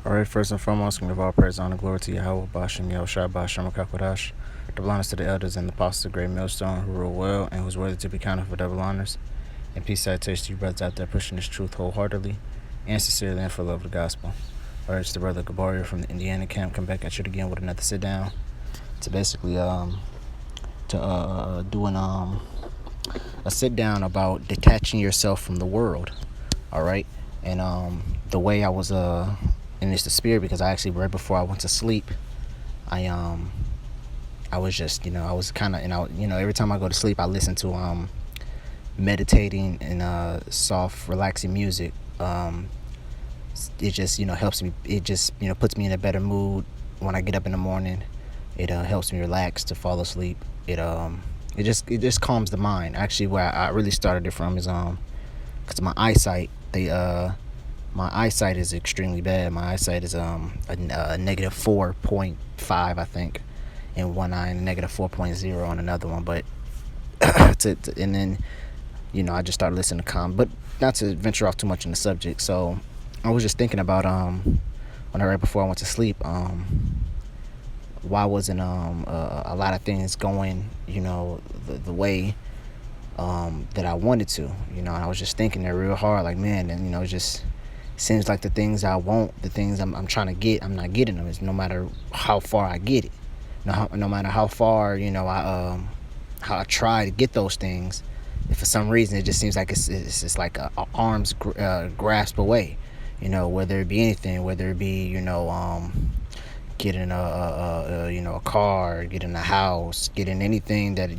Alright, first and foremost, we give all praise, honor, glory to Yahweh, Bashem, Yahushua, Bashem, Kakwadash, double honors to the elders and the apostles of the great millstone who rule well and who's worthy to be counted for double honors. And peace salutations to you brothers out there pushing this truth wholeheartedly and sincerely and for love of the gospel. Alright, it's the brother Gabaria from the Indiana camp. Come back at you again with another sit down to basically doing a sit down about detaching yourself from the world. Alright, and the way I was and it's the spirit, because I actually, right before I went to sleep, I was just, I was kind of, every time I go to sleep I listen to meditating and soft relaxing music. It just, helps me, it just, puts me in a better mood when I get up in the morning. It helps me relax to fall asleep. It just calms the mind. Actually, where I really started it from is because my eyesight, my eyesight is extremely bad. My eyesight is a negative 4.5, I think, in one eye, and negative 4.0 on another one. But and then I just started listening to but not to venture off too much on the subject. So I was just thinking about right before I went to sleep, why wasn't a lot of things going the way that I wanted to, and I was just thinking there real hard, like, man, and it just seems like the things I want, the things I'm trying to get, I'm not getting them. It's no matter how far I get it, no matter how far how I try to get those things, if for some reason it just seems like it's like a arm's grasp away, whether it be anything, whether it be getting a car, getting a house, getting anything that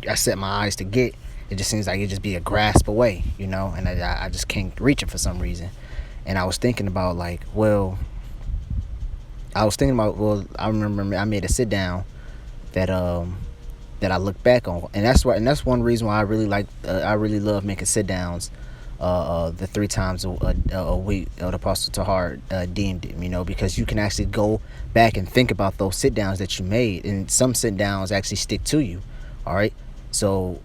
I set my eyes to get. It just seems like it just be a grasp away, and I just can't reach it for some reason. And I was thinking about, like, I remember I made a sit down that that I look back on, and that's one reason why I really love making sit downs. The 3 times a week the Apostle Tahar deemed it, because you can actually go back and think about those sit downs that you made, and some sit downs actually stick to you. All right, so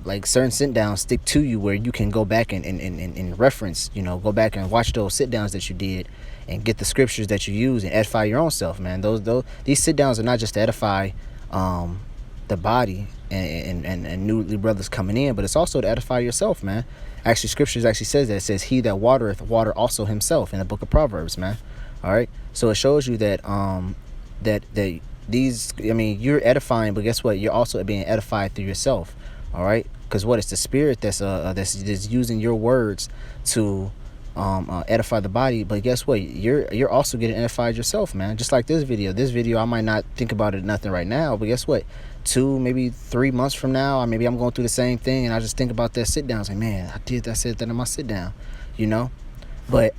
like certain sit downs stick to you where you can go back and reference, go back and watch those sit downs that you did and get the scriptures that you use and edify your own self, man. These sit downs are not just to edify the body and newly brothers coming in, but it's also to edify yourself, man. Actually, scriptures actually says that. It says, he that watereth water also himself, in the book of Proverbs, man. All right, so it shows you that that these, you're edifying, but guess what, you're also being edified through yourself. All right, because it's the spirit that's using your words to edify the body, but guess what, you're also getting edified yourself, man. Just like this video, I might not think about it nothing right now, but guess what, 2, maybe 3 months from now, or maybe I'm going through the same thing and I just think about that sit down, like, man, I said that in my sit down, but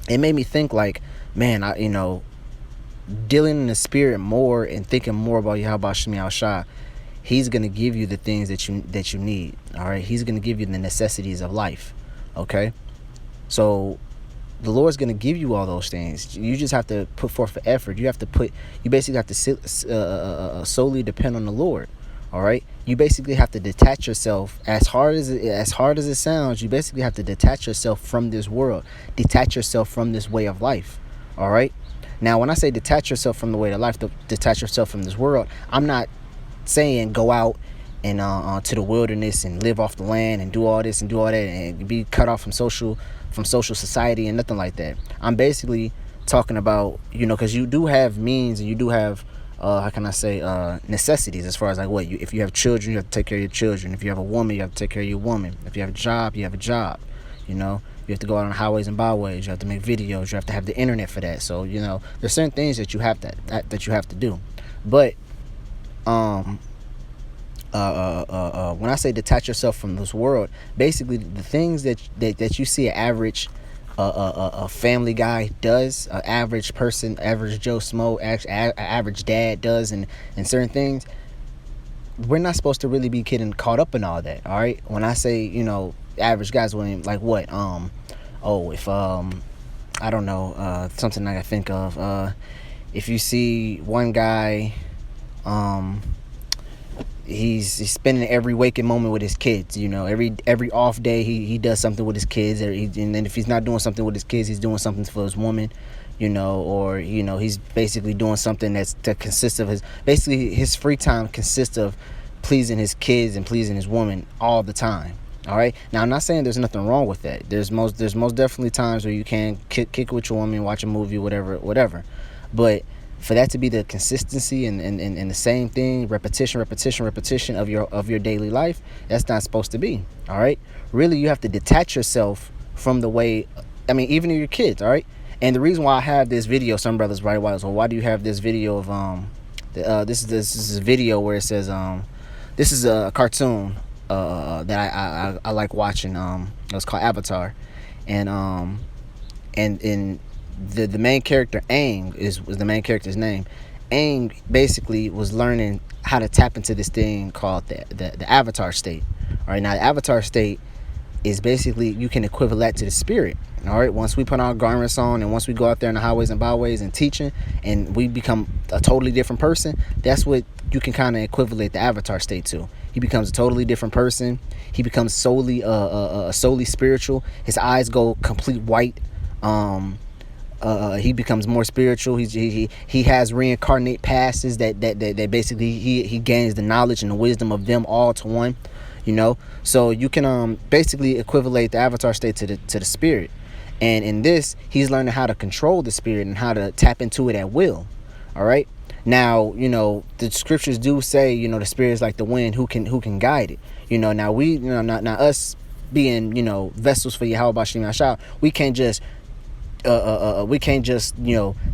it made me think, like, man, dealing in the spirit more and thinking more about Yahweh Shemi Shah. He's going to give you the things that you need. All right, he's going to give you the necessities of life. Okay, so the Lord's going to give you all those things. You just have to put forth the effort. You basically have to solely depend on the Lord. All right, you basically have to detach yourself. As hard as it sounds, you basically have to detach yourself from this world, detach yourself from this way of life. All right, now when I say detach yourself from the way of life, detach yourself from this world, I'm not saying go out and to the wilderness and live off the land and do all this and do all that and be cut off from social society and nothing like that. I'm basically talking about, because you do have means and you do have how can I say necessities, as far as, like, if you have children, you have to take care of your children. If you have a woman, you have to take care of your woman. If you have a job, you have a job. You have to go out on highways and byways. You have to make videos. You have to have the internet for that. So there's certain things that you have to do. But when I say detach yourself from this world, basically the things that you see an average a family guy does, an average person, average Joe Smo, average dad does, and certain things, we're not supposed to really be getting caught up in all that. All right, when I say average guys, when, like, what if I don't know, something I can think of, if you see one guy he's spending every waking moment with his kids. Every off day he does something with his kids, and then if he's not doing something with his kids, he's doing something for his woman. Or he's basically doing something that consists of his free time consists of pleasing his kids and pleasing his woman all the time. All right. Now, I'm not saying there's nothing wrong with that. There's most definitely times where you can kick with your woman, watch a movie, whatever. But for that to be the consistency and the same thing, repetition of your daily life, that's not supposed to be. All right. Really, you have to detach yourself from the way. I mean, even your kids. All right. And the reason why I have this video, some brothers right away, so why do you have this video of this is a video where it says this is a cartoon that I like watching. It's called Avatar, and the main character Aang was the main character's name. Aang basically was learning how to tap into this thing called the Avatar state. All right, now the Avatar state is basically, you can equivalent to the spirit. All right, once we put our garments on and once we go out there in the highways and byways and teaching, and we become a totally different person, that's what you can kind of equivalent the Avatar state to. He becomes a totally different person. He becomes solely spiritual. His eyes go complete white. He becomes more spiritual. He has reincarnate passes that basically he gains the knowledge and the wisdom of them all to one. So you can basically equivalent the Avatar state to the spirit. And in this, he's learning how to control the spirit and how to tap into it at will. All right. Now, the scriptures do say, the spirit is like the wind, who can guide it. Now we, not us being, vessels for Yahweh Bashim Yashah, we can't just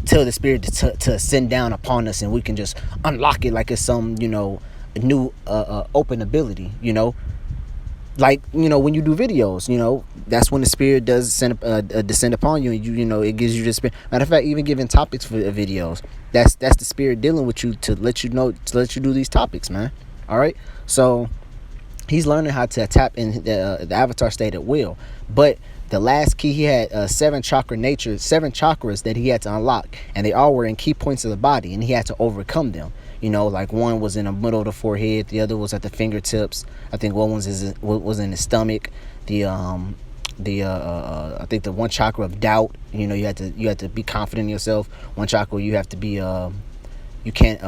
tell the spirit to ascend down upon us and we can just unlock it like it's some, new open ability. Like, when you do videos, that's when the spirit does descend upon you, and it gives you the spirit. Matter of fact, even giving topics for videos, that's the spirit dealing with you to let you do these topics, man. All right. So he's learning how to tap in the Avatar state at will. But the last key, he had 7 chakras that he had to unlock, and they all were in key points of the body, and he had to overcome them. Like one was in the middle of the forehead, the other was at the fingertips. I think one was in the stomach. I think the one chakra of doubt. You had to be confident in yourself. One chakra, you have to be you can't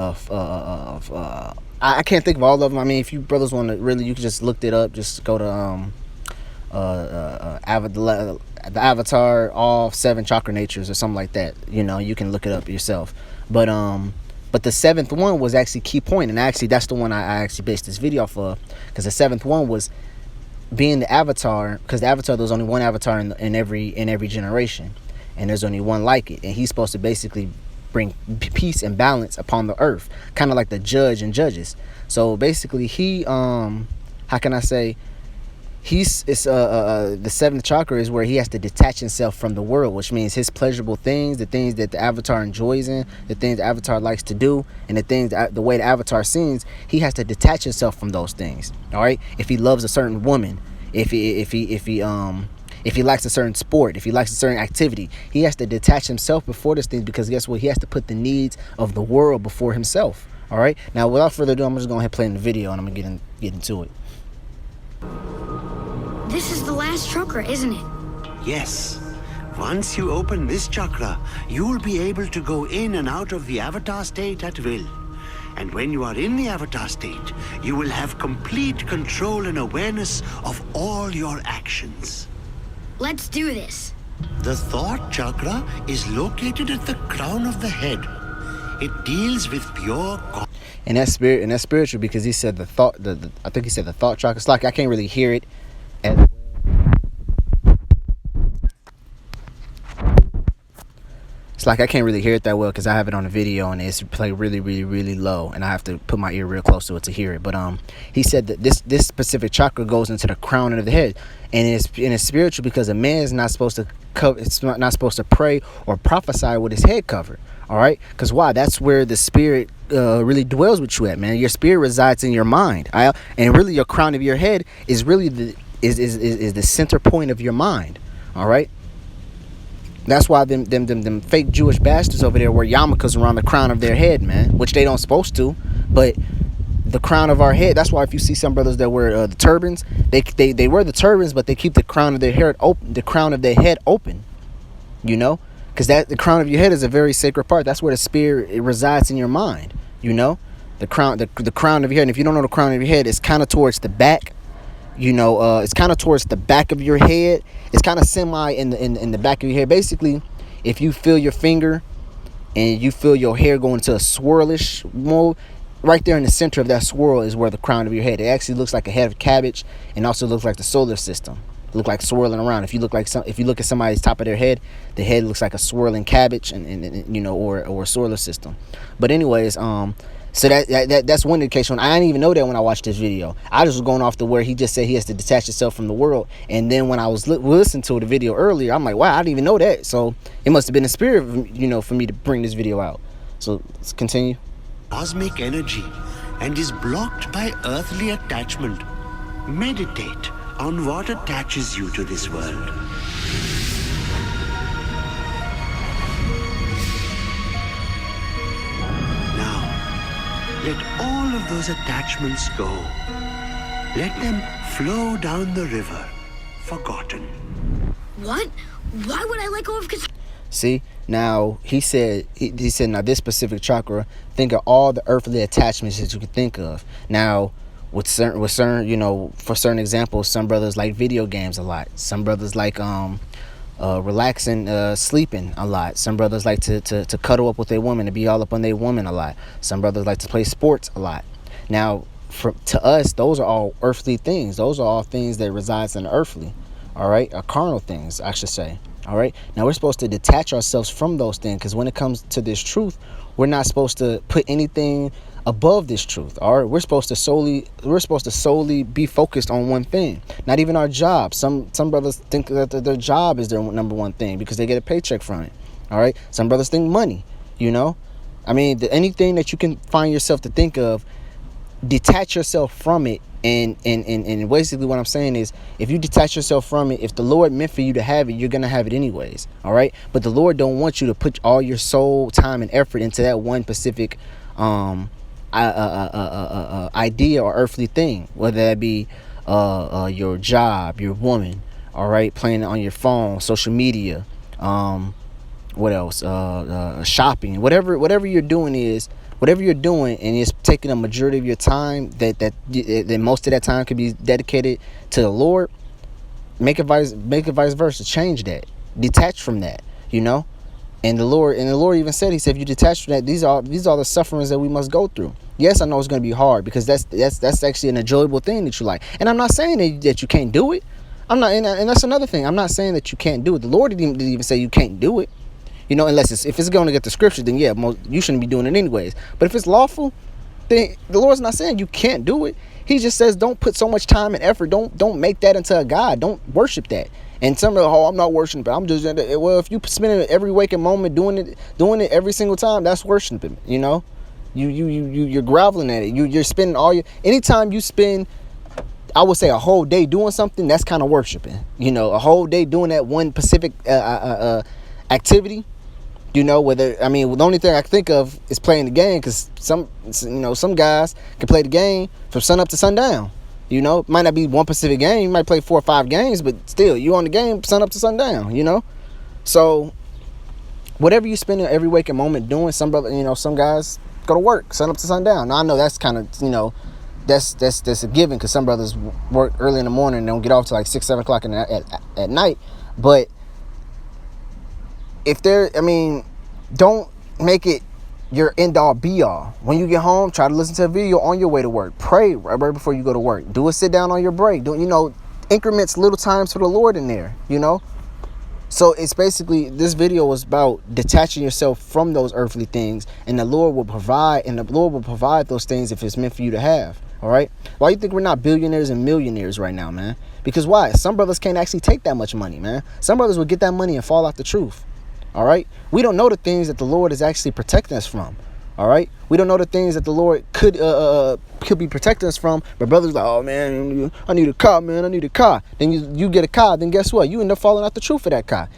I can't think of all of them. I mean, if you brothers want to really, you can just look it up. Just go to the Avatar, all 7 chakra natures or something like that. You can look it up yourself. But the 7th one was actually key point, and actually that's the one I actually based this video off of, because the 7th one was being the Avatar, because the Avatar, there's only one Avatar in every generation, and there's only one like it, and he's supposed to basically bring peace and balance upon the earth, kind of like the judge and judges. So basically he how can I say, the 7th chakra is where he has to detach himself from the world, which means his pleasurable things, the things that the Avatar enjoys in, the things the Avatar likes to do, and the way the Avatar sings, he has to detach himself from those things. All right. If he loves a certain woman, if he likes a certain sport, if he likes a certain activity, he has to detach himself before those things, because guess what? He has to put the needs of the world before himself. All right. Now, without further ado, I'm just going to play in the video, and I'm gonna get into it. This is the last chakra, isn't it? Yes. Once you open this chakra, you will be able to go in and out of the Avatar state at will. And when you are in the Avatar state, you will have complete control and awareness of all your actions. Let's do this. The thought chakra is located at the crown of the head. It deals with pure and that's spiritual, because he said the thought. I think he said the thought chakra. It's like I can't really hear it. It's like I can't really hear it that well because I have it on the video and it's played really, really, really low, and I have to put my ear real close to it to hear it. But he said that this specific chakra goes into the crown of the head, and it's spiritual because a man is not supposed to cover. It's not supposed to pray or prophesy with his head covered. All right, because why? That's where the spirit really dwells with you at, man. Your spirit resides in your mind, and really your crown of your head is really the center point of your mind. All right. That's why them fake Jewish bastards over there wear yarmulkes around the crown of their head, man, which they don't supposed to. But the crown of our head. That's why if you see some brothers that wear the turbans, they wear the turbans, but they keep the crown of their hair open, the crown of their head open. You know, because that the crown of your head is a very sacred part. That's where the spirit it resides in your mind. You know, the crown, the crown of your head. And if you don't know the crown of your head, it's kind of towards the back. You know, it's kind of towards the back of your head. It's kind of semi in the back of your head. Basically, if you feel your finger and you feel your hair go into a swirlish mode, right there in the center of that swirl is where the crown of your head. It actually looks like a head of cabbage, and also looks like the solar system. It look like swirling around. If you look at somebody's top of their head, the head looks like a swirling cabbage, and you know, or a solar system. But anyways, so that's one indication. I didn't even know that when I watched this video. I just was going off to where he just said he has to detach himself from the world. And then when I was listening to the video earlier, I'm like, wow, I didn't even know that. So it must have been the spirit, you know, for me to bring this video out. So let's continue. Cosmic energy and is blocked by earthly attachment. Meditate on what attaches you to this world. Let all of those attachments go. Let them flow down the river, forgotten. What? Why would I let go of... See, now he said now this specific chakra, think of all the earthly attachments that you could think of. Now, with certain, you know, for certain examples, some brothers like video games a lot. Some brothers like relaxing, sleeping a lot. Some brothers like to cuddle up with their woman, to be all up on their woman a lot. Some brothers like to play sports a lot. Now, to us, those are all earthly things. Those are all things that resides in the earthly, all right, or carnal things, I should say. All right. Now we're supposed to detach ourselves from those things, because when it comes to this truth, we're not supposed to put anything above this truth. All right. We're supposed to solely be focused on one thing. Not even our job. Some brothers think that their job is their number one thing because they get a paycheck from it. All right. Some brothers think money. You know, I mean, anything that you can find yourself to think of, detach yourself from it. And basically what I'm saying is, if you detach yourself from it, if the Lord meant for you to have it, you're going to have it anyways. All right. But the Lord don't want you to put all your soul, time, and effort into that one specific idea or earthly thing, whether that be your job, your woman, all right, playing on your phone, social media, what else, shopping, whatever you're doing and it's taking a majority of your time, that most of that time could be dedicated to the Lord. Make it vice versa. Change that. Detach from that. You know, and the Lord even said, he said, if you detach from that, these are the sufferings that we must go through. Yes, I know it's going to be hard, because that's actually an enjoyable thing that you like. And I'm not saying that you can't do it. I'm not, and that's another thing. I'm not saying that you can't do it. The Lord didn't even say you can't do it. You know, unless if it's going to get the scriptures, then yeah, you shouldn't be doing it anyways. But if it's lawful, then the Lord's not saying you can't do it. He just says don't put so much time and effort. Don't make that into a god. Don't worship that. And some of I'm not worshiping, but I'm just, well, if you spend every waking moment doing it every single time, that's worshiping. You know, you're groveling at it. You're spending anytime you spend, I would say, a whole day doing something, that's kind of worshiping. You know, a whole day doing that one specific activity. You know, the only thing I can think of is playing the game, because some guys can play the game from sun up to sundown. You know, it might not be one specific game. You might play 4 or 5 games, but still, you on the game sun up to sundown. You know, so whatever you spend every waking moment doing, some guys go to work sun up to sundown. Now I know that's kind of, that's a given, because some brothers work early in the morning and don't get off till like 6-7 o'clock at night. But don't make it your end all be all. When you get home, try to listen to a video on your way to work. Pray right before you go to work. Do a sit down on your break. Increments, little times for the Lord in there, So it's basically, this video was about detaching yourself from those earthly things, and the Lord will provide those things if it's meant for you to have. All right. Why you think we're not billionaires and millionaires right now, man? Because why? Some brothers can't actually take that much money, man. Some brothers will get that money and fall out the truth. All right. We don't know the things that the Lord is actually protecting us from. All right. We don't know the things that the Lord could be protecting us from. But brothers like, oh man, I need a car, man. I need a car. Then you get a car. Then guess what? You end up falling out the truth of that car.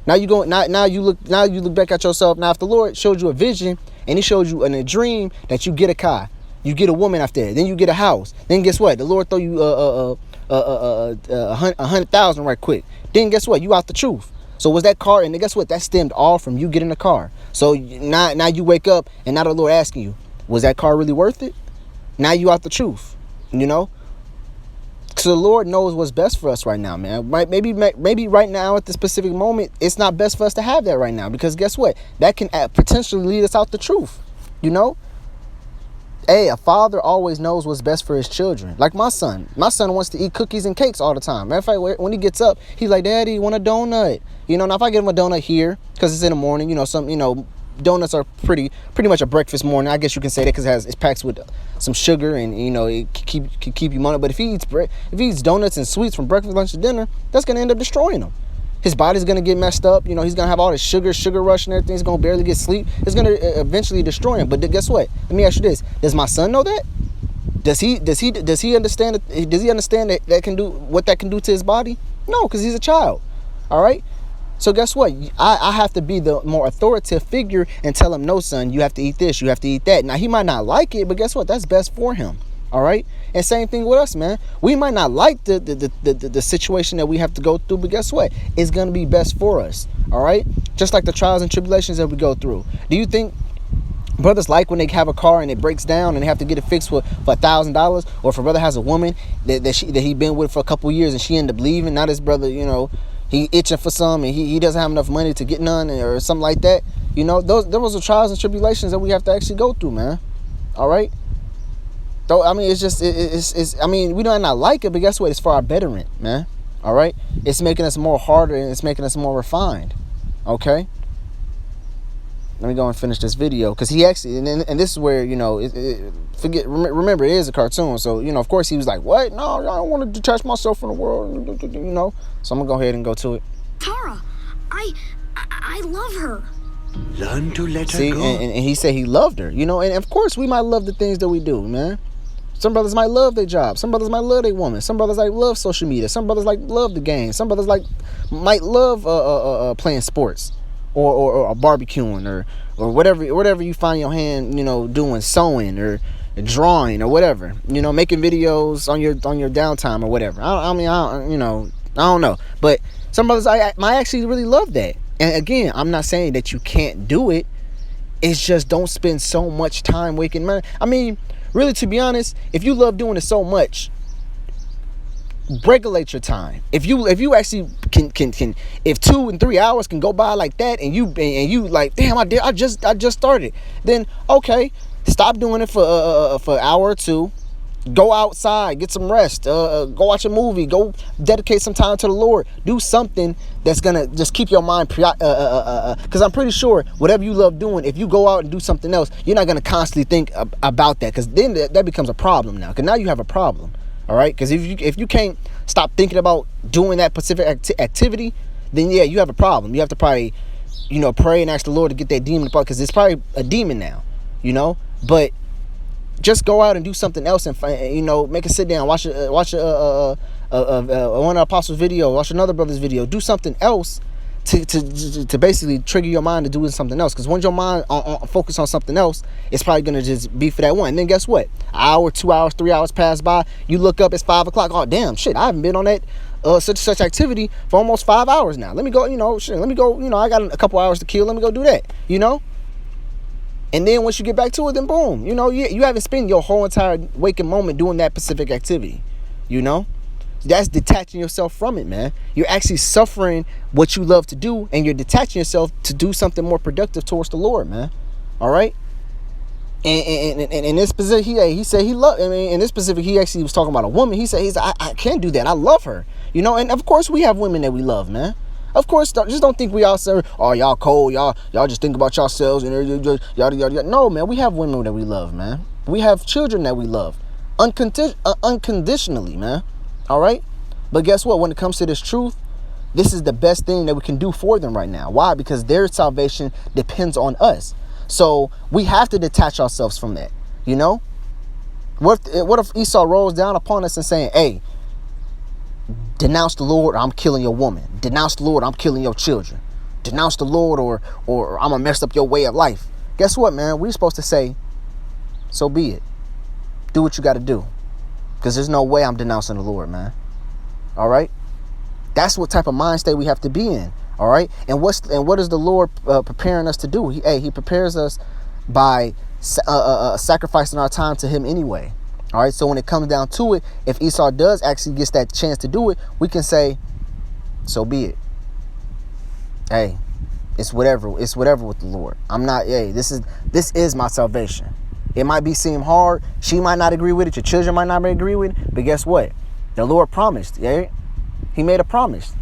Now you look back at yourself. Now if the Lord showed you a vision and he showed you in a dream that you get a car, You get a woman after that. Then you get a house. Then guess what? The Lord throw you 100,000 right quick. Then guess what? You out the truth. So was that car? And then guess what? That stemmed all from you getting a car. So now you wake up and now the Lord asking you, was that car really worth it? Now you out the truth. You know. So the Lord knows what's best for us right now, man. Maybe right now at this specific moment, it's not best for us to have that right now, because guess what? That can potentially lead us out the truth. You know. Hey, a father always knows what's best for his children. Like my son. My son wants to eat cookies and cakes all the time. Matter of fact, when he gets up, he's like, Daddy, you want a donut? You know, now if I give him a donut here, because it's in the morning, donuts are pretty much a breakfast morning. I guess you can say that because it's packed with some sugar and, it can keep you money. But if he eats donuts and sweets from breakfast, lunch, and dinner, that's going to end up destroying him. His body's going to get messed up. He's going to have all this sugar rush and everything. He's going to barely get sleep. It's going to eventually destroy him. But guess what? Let me ask you this. Does my son know that? Does he understand that? Does he understand that can do what that can do to his body? No, because he's a child. All right? So guess what? I have to be the more authoritative figure and tell him, no, son, you have to eat this. You have to eat that. Now, he might not like it, but guess what? That's best for him. All right. And same thing with us, man. We might not like the situation that we have to go through, but guess what? It's going to be best for us. All right. Just like the trials and tribulations that we go through. Do you think brothers like when they have a car and it breaks down and they have to get it fixed for $1,000? Or if a brother has a woman that he been with for a couple of years and she ended up leaving, now this brother, he itching for some and he doesn't have enough money to get none or something like that. Those are trials and tribulations that we have to actually go through, man. All right. So, I mean, we don't not like it, but guess what? It's for our betterment, man. All right? It's making us more harder and it's making us more refined. Okay? Let me go and finish this video. Because he actually, and this is where, remember, it is a cartoon. So, of course he was like, what? No, I don't want to detach myself from the world, So I'm going to go ahead and go to it. Tara, I love her. Learn to let her See, go. and he said he loved her, and of course we might love the things that we do, man. Some brothers might love their job. Some brothers might love their woman. Some brothers love social media. Some brothers love the game. Some brothers might love playing sports or barbecuing or whatever you find your hand doing, sewing or drawing or whatever, making videos on your downtime or whatever. I don't know, but some brothers might actually really love that. And again, I'm not saying that you can't do it. It's just don't spend so much time waking money. I mean, really, to be honest, if you love doing it so much, regulate your time. If you actually can if 2 and 3 hours can go by like that, and you like, damn, I just started, then okay, stop doing it for an hour or two. Go outside, get some rest, go watch a movie, go dedicate some time to the Lord. Do something that's gonna just keep your mind because I'm pretty sure whatever you love doing, if you go out and do something else, you're not gonna constantly think about that, because then that becomes a problem now, because now you have a problem. All right, because if you can't stop thinking about doing that specific activity, then yeah, you have a problem. You have to probably pray and ask the Lord to get that demon apart, because it's probably a demon now, but just go out and do something else and make a sit down, watch one of the apostles' video, watch another brother's video, do something else to basically trigger your mind to doing something else. Because once your mind focus on something else, it's probably gonna just be for that one. And then guess what? An hour, 2 hours, 3 hours pass by. You look up, it's 5 o'clock. Oh damn, shit! I haven't been on that such activity for almost 5 hours now. Let me go. Let me go. I got a couple hours to kill. Let me go do that. And then once you get back to it, then boom, you haven't spent your whole entire waking moment doing that specific activity. That's detaching yourself from it, man. You're actually suffering what you love to do, and you're detaching yourself to do something more productive towards the Lord, man. All right. And in this specific, he said he loved. I mean, in this specific, he actually was talking about a woman. He said, I can't do that. I love her. And of course we have women that we love, man. Of course, just don't think we all say, oh, y'all cold, y'all just think about yourselves and yada, yada, yada. No, man, we have women that we love, man. We have children that we love unconditionally, man. All right? But guess what? When it comes to this truth, this is the best thing that we can do for them right now. Why? Because their salvation depends on us. So we have to detach ourselves from that, What if Esau rolls down upon us and saying, hey, denounce the Lord or I'm killing your woman. Denounce the Lord or I'm killing your children. Denounce the Lord or I'm going to mess up your way of life. Guess what, man? We're supposed to say, so be it. do what you got to do. Because there's no way I'm denouncing the Lord, man. All right? That's what type of mind state we have to be in. All right? And what is the Lord preparing us to do? He prepares us by sacrificing our time to him anyway. All right? So when it comes down to it, if Esau does actually get that chance to do it, we can say, so be it. Hey, it's whatever with the Lord. I'm not, this is my salvation. It might seem hard. She might not agree with it. Your children might not agree with it. But guess what? The Lord promised. Yeah, he made a promise.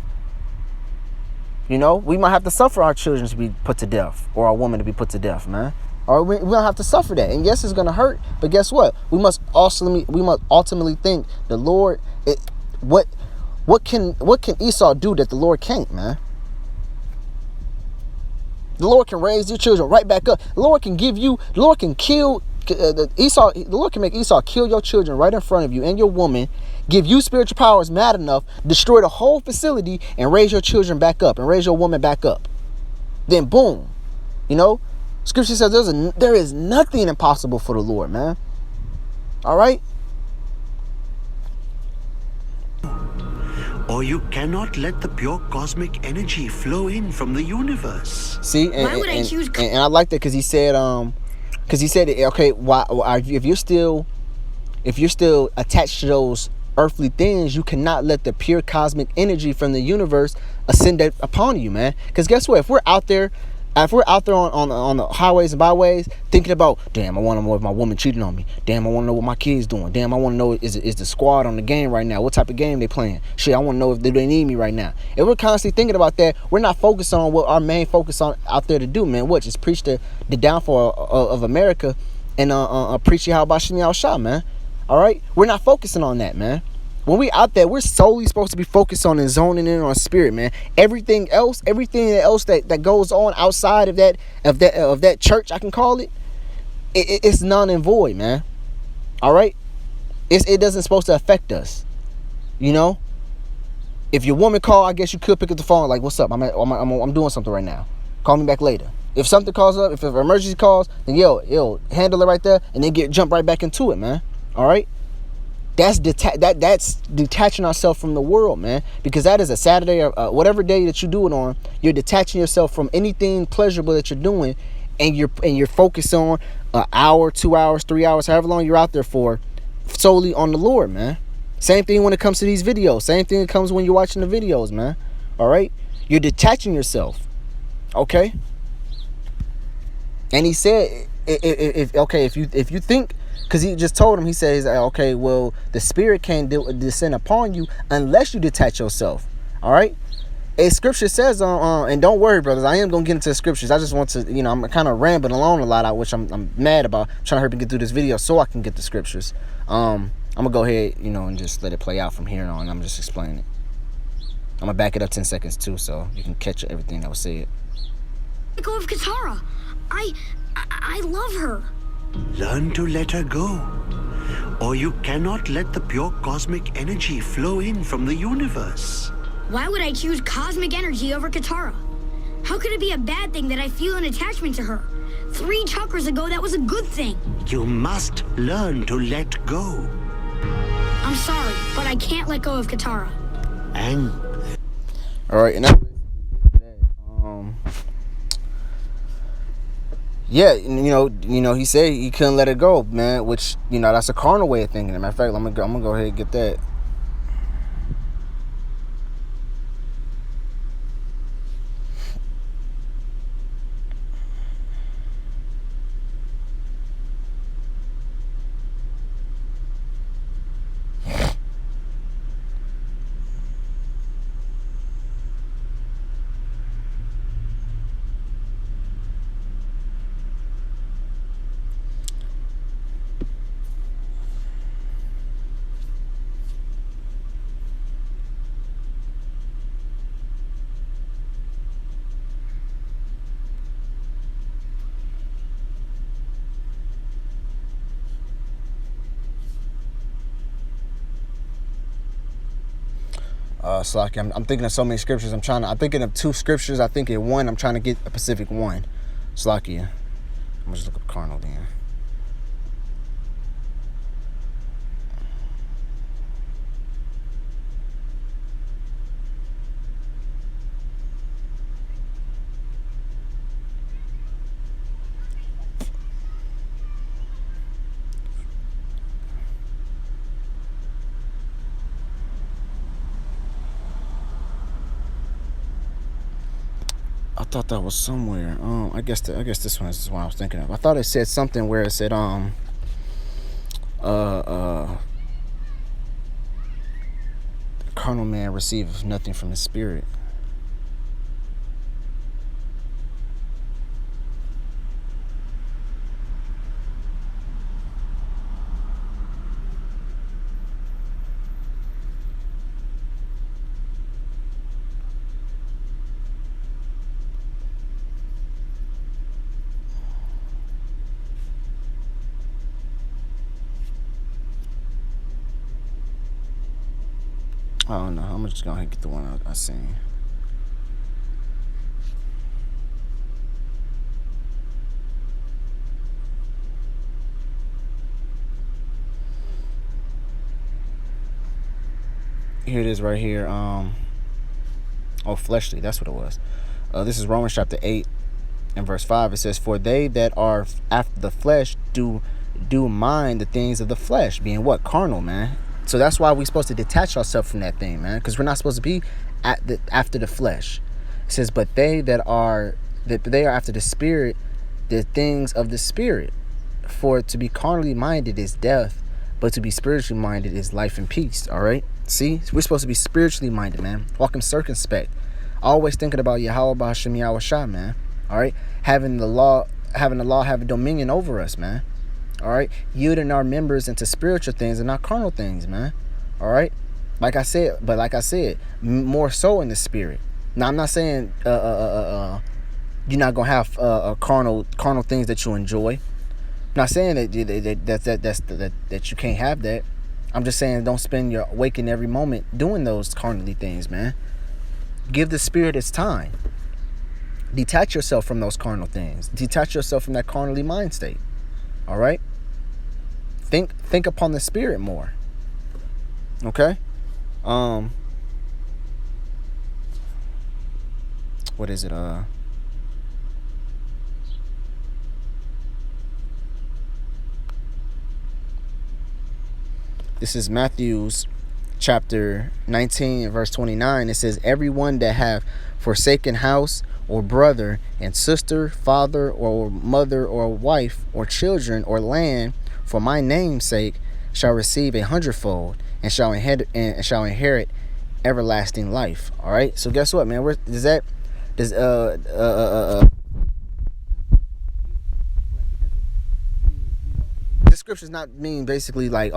You know, we might have to suffer our children to be put to death, or our woman to be put to death, man. Or we don't have to suffer that. And yes, it's gonna hurt. But guess what? We must ultimately think the Lord. What can Esau do that the Lord can't, man? The Lord can raise your children right back up. The Lord can kill Esau. The Lord can make Esau kill your children right in front of you and your woman, give you spiritual powers mad enough, destroy the whole facility, and raise your children back up and raise your woman back up. Then boom, you know, Scripture says there is nothing impossible for the Lord, man. All right. Or you cannot let the pure cosmic energy flow in from the universe. See, Why would I choose? And I like that because he said, okay, if you're still attached to those earthly things, you cannot let the pure cosmic energy from the universe ascend upon you, man. Because guess what? If we're out there on the highways and byways thinking about, damn, I want to know if my woman cheating on me. Damn, I want to know what my kids doing. Damn, I want to know is the squad on the game right now? What type of game they playing? Shit, I want to know if they need me right now. If we're constantly thinking about that, we're not focused on what our main focus on out there to do, man. What? Just preach the downfall of America and preach how about Shani Al-Shah, man. All right, we're not focusing on that, man. When we out there, we're solely supposed to be focused on and zoning in on spirit, man. Everything else that goes on outside of that church, I can call it, it's none and void, man. All right, it doesn't supposed to affect us, you know. If your woman call, I guess you could pick up the phone, like, what's up? I'm doing something right now. Call me back later. If something calls up, if an emergency calls, then yo, handle it right there, and then jump right back into it, man. All right. That's detaching ourselves from the world, man. Because that is a Saturday or whatever day that you do it on. You're detaching yourself from anything pleasurable that you're doing, and you're focused on an hour, 2 hours, 3 hours, however long you're out there for, solely on the Lord, man. Same thing when it comes to these videos. Same thing that comes when you're watching the videos, man. All right, you're detaching yourself. Okay. And he said, if you think. Because he just told him, he says, okay, well, the spirit can't descend upon you unless you detach yourself. All right. A scripture says, and don't worry, brothers, I am going to get into the scriptures. I just want to, I'm kind of rambling along a lot, which I'm mad about. I'm trying to hurry and get through this video so I can get the scriptures. I'm going to go ahead, and just let it play out from here on. I'm just explaining it. I'm going to back it up 10 seconds too, so you can catch everything that was said. Let go of Katara. I love her. Learn to let her go. Or you cannot let the pure cosmic energy flow in from the universe. Why would I choose cosmic energy over Katara? How could it be a bad thing that I feel an attachment to her? 3 chakras ago, that was a good thing. You must learn to let go. I'm sorry, but I can't let go of Katara. And all right, and that's yeah, he said he couldn't let it go, man, which, that's a carnal way of thinking. As a matter of fact, I'm gonna go ahead and get that. Slocky, I'm thinking of so many scriptures. I'm thinking of 2 scriptures. I think in one, I'm trying to get a specific one. Slocky, I'm gonna just look up carnal then. thought that was somewhere. I guess this one is what I was thinking of. I thought it said something where it said the carnal man receiveth nothing from the spirit. I don't know. I'm just gonna get the one I seen. Here it is right here. Fleshly. That's what it was. This is Romans chapter 8 and verse 5. It says, "For they that are after the flesh do mind the things of the flesh," being what? Carnal, man. So that's why we're supposed to detach ourselves from that thing, man, because we're not supposed to be after the flesh. It says, "But they are after the spirit, the things of the spirit. For to be carnally minded is death, but to be spiritually minded is life and peace." All right. See, we're supposed to be spiritually minded, man. Walking circumspect, always thinking about Yahweh Hashem Yahweh Shah, man. All right, having the law have a dominion over us, man. All right, yielding our members into spiritual things and not carnal things, man. All right, like I said, more so in the spirit. Now, I'm not saying you're not gonna have carnal things that you enjoy. I'm not saying that you can't have that. I'm just saying don't spend your waking every moment doing those carnally things, man. Give the spirit its time. Detach yourself from those carnal things. Detach yourself from that carnally mind state. All right? Think upon the spirit more. Okay? What is it? This is Matthew's chapter 19 verse 29. It says, "Everyone that have forsaken house or brother and sister, father or mother or wife or children or land for my name's sake shall receive 100-fold and shall inherit everlasting life." All right. So guess what, man? This scripture's not mean basically like,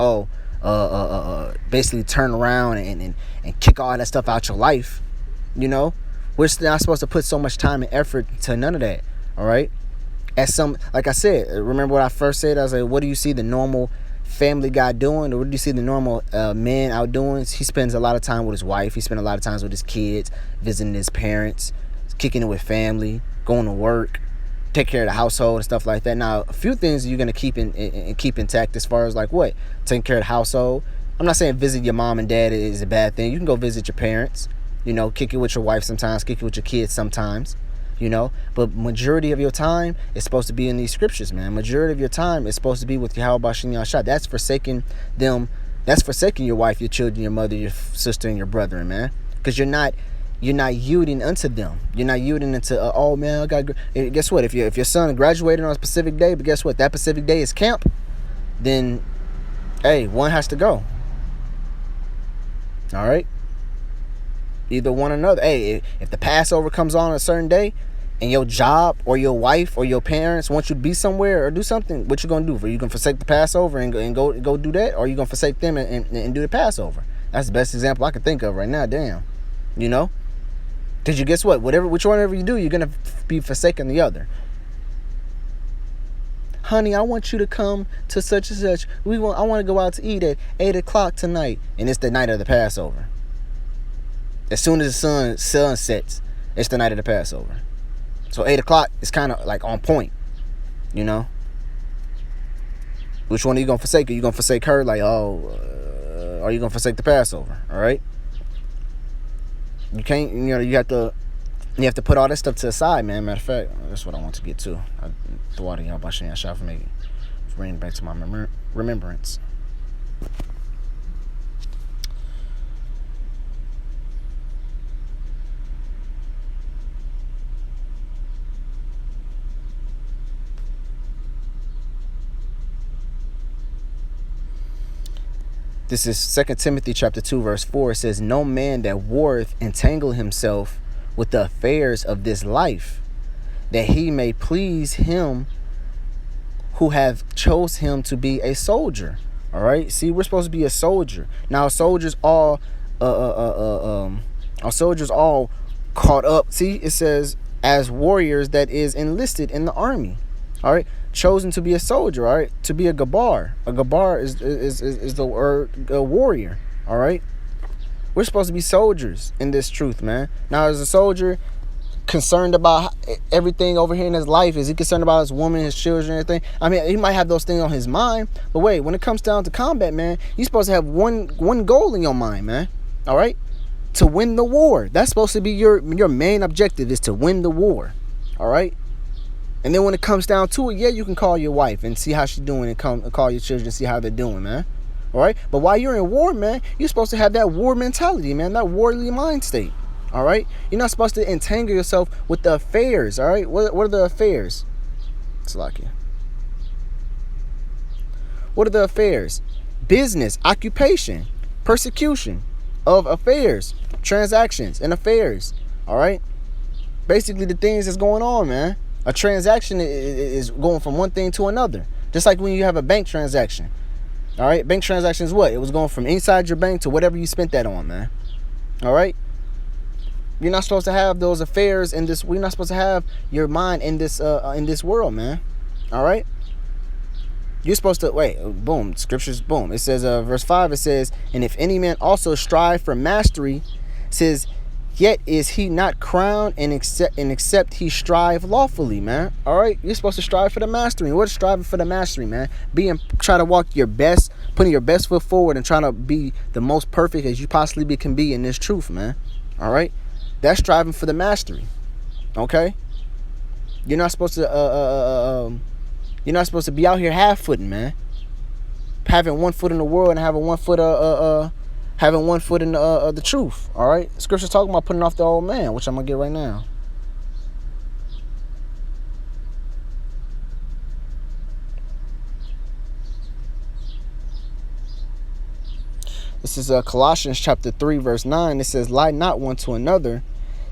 basically turn around and kick all that stuff out your life. You know, we're not supposed to put so much time and effort to none of that. All right. Like I said, remember what I first said? I was like, what do you see the normal family guy doing? Or what do you see the normal man out doing? He spends a lot of time with his wife. He spends a lot of times with his kids, visiting his parents, kicking it with family, going to work, take care of the household and stuff like that. Now, a few things you're going to keep intact as far as like what? Taking care of the household. I'm not saying visit your mom and dad is a bad thing. You can go visit your parents, you know, kick it with your wife sometimes, kick it with your kids sometimes, you know. But majority of your time is supposed to be in these scriptures, man. Majority of your time is supposed to be with Yahweh Shem Yahshua. That's forsaking them. That's forsaking your wife, your children, your mother, your sister, and your brethren, man. Because you're not yielding unto them. You're not yielding into oh man, I got. Guess what? If your son graduated on a specific day, but guess what? That specific day is camp. Then, hey, one has to go. All right. Either one or another. Hey, if the Passover comes on a certain day, and your job or your wife or your parents want you to be somewhere or do something, what you gonna do? Are you gonna forsake the Passover and go do that, or are you gonna forsake them and do the Passover? That's the best example I can think of right now. Damn, you know. Because you guess what? Whichever you do, you're going to be forsaking the other. Honey, I want you to come to such and such. I want to go out to eat at 8 o'clock tonight. And it's the night of the Passover. As soon as the sun sets, it's the night of the Passover. So 8 o'clock is kind of like on point, you know? Which one are you going to forsake? Are you going to forsake her? Like, or are you going to forsake the Passover? All right? You can't, you have to put all that stuff to the side, man. Matter of fact, that's what I want to get to. I throw out y'all Bashan Yashah for me, bring it back to my remembrance. This is 2 Timothy chapter 2, verse 4. It says, no man that warreth entangle himself with the affairs of this life, that he may please him who have chose him to be a soldier. All right. See, we're supposed to be a soldier. Now, soldiers all our soldiers all caught up. See, it says as warriors that is enlisted in the army. All right. Chosen to be a soldier. All right. To be a gabar. A gabar is the word a warrior. All right. We're supposed to be soldiers in this truth, man. Now, as a soldier, concerned about everything over here in his life? Is he concerned about his woman, his children, everything? I mean, he might have those things on his mind, but wait, when it comes down to combat, man, you're supposed to have one goal in your mind, man. All right, to win the war. That's supposed to be your main objective, is to win the war. All right. And then when it comes down to it, yeah, you can call your wife and see how she's doing, and call your children and see how they're doing, man. All right. But while you're in war, man, you're supposed to have that war mentality, man, that warly mind state. All right. You're not supposed to entangle yourself with the affairs. All right. What are the affairs? It's lucky. What are the affairs? Business, occupation, persecution of affairs, transactions and affairs. All right. Basically the things that's going on, man. A transaction is going from one thing to another. Just like when you have a bank transaction. All right. Bank transaction is what? It was going from inside your bank to whatever you spent that on, man. All right. You're not supposed to have those affairs in this. We're not supposed to have your mind in this world, man. All right. You're supposed to wait. Boom. Scriptures. Boom. It says, verse 5. It says, and if any man also strive for mastery, it says, yet is he not crowned, and except he strive lawfully, man. All right. You're supposed to strive for the mastery. What is striving for the mastery, man? Try to walk your best, putting your best foot forward, and trying to be the most perfect as you possibly can be in this truth, man. All right. That's striving for the mastery. Okay? You're not supposed to be out here half-footing, man. Having one foot in the world and having one foot in the truth. All right? Scripture's talking about putting off the old man, which I'm gonna get right now. This is Colossians chapter 3, verse 9. It says, lie not one to another,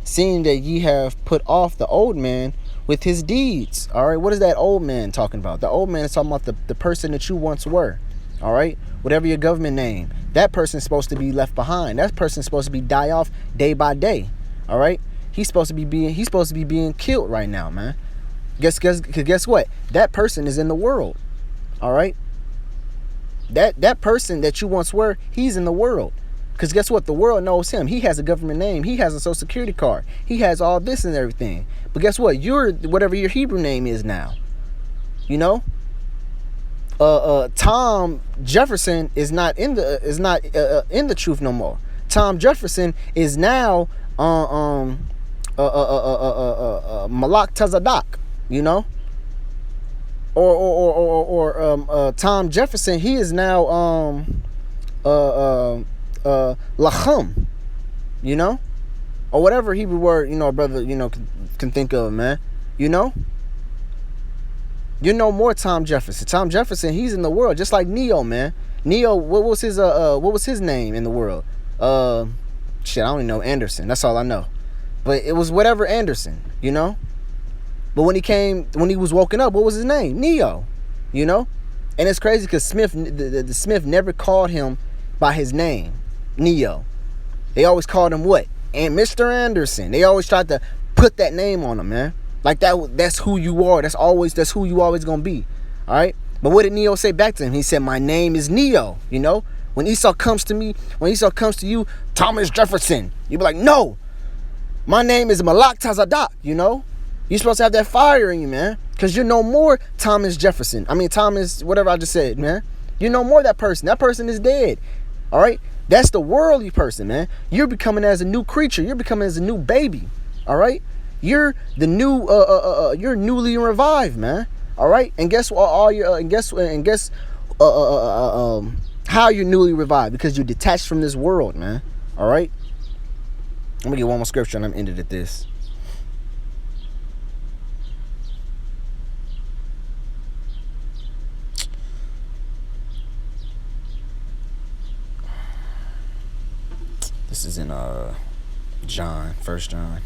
seeing that ye have put off the old man with his deeds. All right. What is that old man talking about? The old man is talking about the person that you once were. All right. Whatever your government name, that person's supposed to be left behind. That person's supposed to be die off day by day. All right. He's supposed to be being killed right now, man. Guess what? That person is in the world. All right. That person that you once were, he's in the world. Because guess what? The world knows him. He has a government name. He has a social security card. He has all this and everything. But guess what? You're whatever your Hebrew name is now. You know? Tom Jefferson is not in the truth no more. Tom Jefferson is now Malak Tazadak, you know? Or Tom Jefferson, he is now Lachum, you know, or whatever Hebrew word, you know, brother, you know, can think of, man. You know more Tom Jefferson. Tom Jefferson, he's in the world just like Neo, man. Neo, what was his name in the world? Shit, I don't even know. Anderson. That's all I know. But it was whatever Anderson, you know. But when he was woken up, what was his name? Neo, you know? And it's crazy because the Smith never called him by his name, Neo. They always called him what? And Mr. Anderson. They always tried to put that name on him, man. Like that's who you are. That's who you always gonna be. All right? But what did Neo say back to him? He said, my name is Neo, you know? When Esau comes to you, Thomas Jefferson, you be like, no, my name is Malak Tazadak, you know? You're supposed to have that fire in you, man. Because you're no more Thomas Jefferson. I mean, Thomas, whatever I just said, man. You're no more that person. That person is dead. All right? That's the worldly person, man. You're becoming as a new creature. You're becoming as a new baby. All right? You're the new, you're newly revived, man. All right? And guess what? How you're newly revived? Because you're detached from this world, man. All right? I'm going to get one more scripture and I'm ended at this. This is in John, 1 John.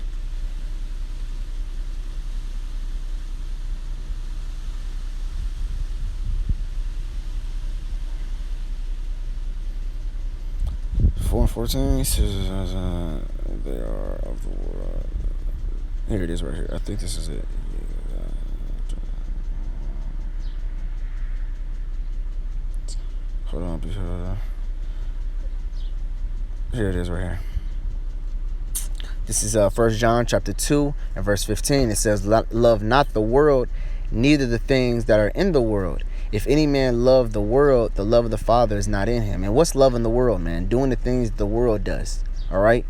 Four and 14 says they are of the world. Here it is right here. I think this is it. Hold on, because here it is right here. This is 1 John chapter 2 and verse 15. It says, love not the world, neither the things that are in the world. If any man love the world, the love of the Father is not in him. And what's loving the world, man? Doing the things the world does. All right.